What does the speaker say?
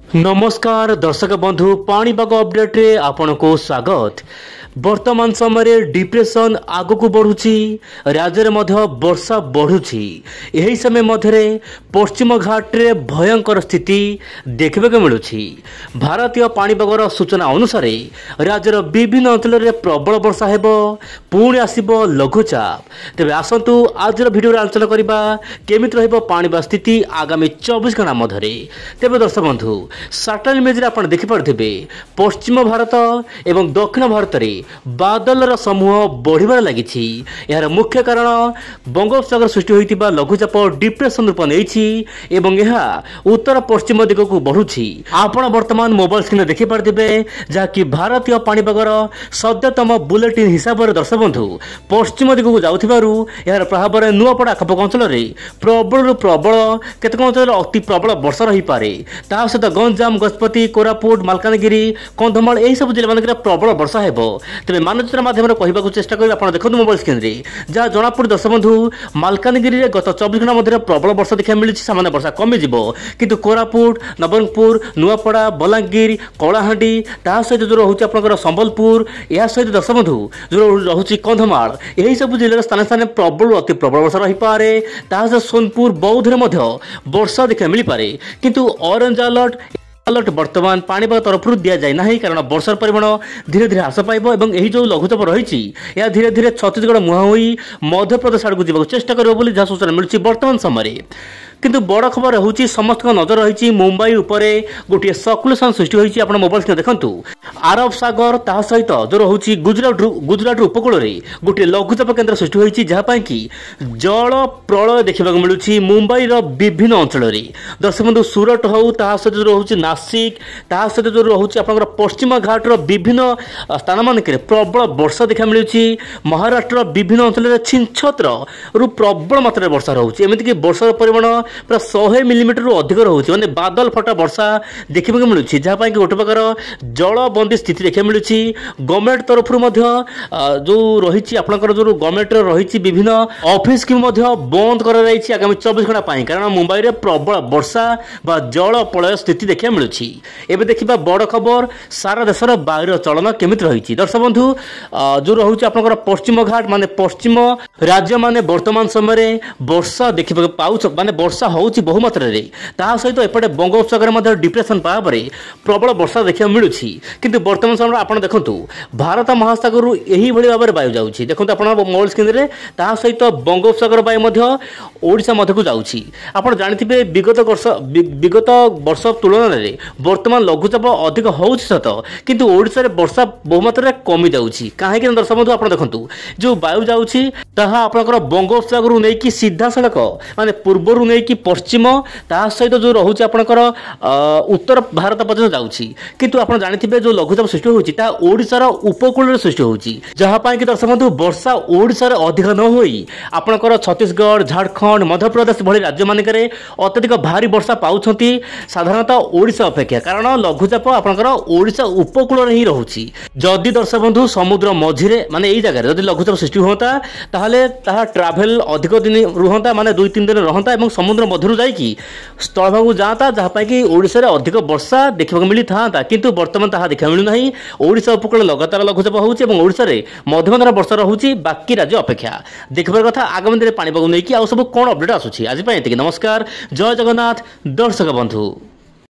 नमस्कार दर्शक बंधु पाणीपाग अपडेट रे आपण को स्वागत। वर्तमान समय डिप्रेशन आग को बढ़ुची राज्य में वर्षा बढ़ुची। यही समय मध्य पश्चिम घाट रे भयंकर स्थिति देखा मिलूची। भारतीय पाणीपागर सूचना अनुसार राज्यर विभिन्न अंचल में प्रबल वर्षा हेब पुणी आसब लघुचाप। तेज आसतु आज भिडियो आलोचना करवा केमिति रहिबो पाणीपाग स्थिति आगामी 24 घंटा मध्य। तेज दर्शक बंधु सैटेलाइट इमेज आप देखिपे पश्चिम भारत एवं दक्षिण भारत में बादलर समूह बढ़िबार लगी। यार मुख्य कारण बंगोपसागर सृष्टि होइतिबा लघुचाप डिप्रेशन रूप नहीं उत्तर पश्चिम दिग को बढ़ुची। आपण वर्तमान मोबाइल स्क्रीन देखिपे जहाँकि भारतीय पाणीपागर सद्यतम बुलेटिन हिसाब से दर्शक बंधु पश्चिम दिग को जाउथिबारु यार प्रभाव में नुआपड़ा आखपाख अंचल प्रबल प्रबल केतक अंचल अति प्रबल वर्षा रही पारे। ता सहित गंजाम गजपति कोरापुट मालकानगिरी कंधमाल यही सब जिला मान प्रबल वर्षा हेब। तेज मानचित्र माध्यम कहवाक चेष्टा कर आप देखते मोबाइल स्क्रीन जहाँ जनापड़ दर्शक बंधु मालकानगिरी में गत 24 घंटा मध्य प्रबल वर्षा देखा मिली। सामान्य वर्षा कमिज किंतु कोरापुट नवरंगपुर नुआपड़ा बलांगीर कलाहांडी ता सहित जो रोचे आप संबलपुर या सहित दर्शक बंधु जो रोचे कंधमाल यही सब जिले स्थान स्थान प्रबल अति प्रबल वर्षा रही पारे। ता सहित सोनपुर बौद्ध में वर्षा देखा मिल पारे किंतु ऑरेंज अलर्ट वर्तमान पाणीपाग तरफ दि जाए ना कारण वर्षार परिमाण धीरे धीरे ह्रास पाइब और यही जो लघुचाप रही धीरे धीरे छत्तीसगढ़ मुहां होई मध्य प्रदेश आड़ को जावाक चेष्टा कर जहाँ सूचना मिलूँ वर्तमान समय। किंतु बड़ खबर होची समस्त नजर रही मुंबई उपरे गोटे सर्कुलेशन सृष्टि होती। आप मोबाइल स्क्रीन देखु आरब सागर ता सहित जो रोचे गुजरात उपकूल में गोटे लघुचाप केन्द्र सृष्टि होती जहाँपाई कि जल प्रलय देखा मिलूँ मुंबई विभिन्न अंचल में। दर्शक बंधु सूरत हो ता सहित जो रोचे नासिक ता सहित जो रोचे आप पश्चिम घाटर विभिन्न स्थान मानक प्रबल वर्षा देखा मिलूँ। महाराष्ट्र विभिन्न अंचल में छिंछत्र प्रबल मात्रा वर्षा रोचे एमतीक वर्षार परिमाण प्राय 100 मिलीमीटर अधिक रोचे माने बादल फटा वर्षा देखा मिलूँ जहाँपाई गोटे प्रकार जलबंदी स्थिति देखा मिलूँ। गवर्नमेंट तरफ जो रही आपंकर जो गवर्नमेंट रही विभिन्न ऑफिस की बंद कर आगामी 24 घंटा कारण मुंबई में प्रबल वर्षा व जल प्रलय स्थिति देखा मिलूँ। एवं देखा बड़ खबर सारा देशर वायुर चलन केमिति रही। दर्शक बंधु जो रोचे आपंकर पश्चिम घाट माने पश्चिम राज्य माने वर्तमान समय वर्षा देखा पाउछ माने वर्षा होची बहुमात्रा सहित एपटे बंगोपसागर डिप्रेशन पावर प्रबल वर्षा देखा मिलूँ। किंतु वर्तमान समय आप देखु भारत महासागर यही भाव में वायु जाऊँगी देखो आप मोबाइल स्क्रीन में ता सहित बंगोपसागर वायु ओडिशा मध्य को जाऊँगी। आप जानते विगत वर्ष तुलन में वर्तमान लघुचाप अधिक हो सत किंतु ओडिशा रे वर्षा बहुमात्रा कमी जाऊँगी कहीं दर्शक बंधु आप देखु जो वायु जाऊँगी ताहा आपनकर बंगोपसागर नहीं सीधा सड़क माने पूर्वर नहीं पश्चिम ता सहित जो रोचे आपंकर उत्तर भारत पर्यटन जाऊँगी। किंतु आप जानते जो लघुचाप सृष्टि होती ओडिशार उपकूल सृष्टि होती जहाँपाई कि दर्शक बंधु वर्षा ओडिशार अधिक न होई आपंकर छत्तीसगढ़ झारखंड मध्य प्रदेश भली राज्य मानक अत्यधिक भारी वर्षा पाउछंती साधारणतः ओडिशा अपेक्षा कारण लघुचाप आपंकर ओडिशा उपकूल ही रोचे। जदि दर्शक बंधु समुद्र मझिरे माने यही जगह जदि लघुचाप सृष्टि होता ताहले ताहा ट्राभेल अधिक दिन रुहंता माने 2-3 दिन रहंता एवं समुद्र मध्य जाइकी स्थल भाग जाता जहाँपाई कि ओडिशा रे अधिक वर्षा देखा मिली था किंतु वर्तमान ताहा देखा मिलू नहीं। ओडिशा उपकूल लगातार लघुचाप होउची एवं ओडिशा रे मध्यम धारा वर्षा रहुची बाकी राज्य अपेक्षा देखबार कथा आगामी दिन पाणीपाग नहीं कि सब कौन अपडेट आसुची। आज एतिकी नमस्कार जय जगन्नाथ दर्शक बंधु।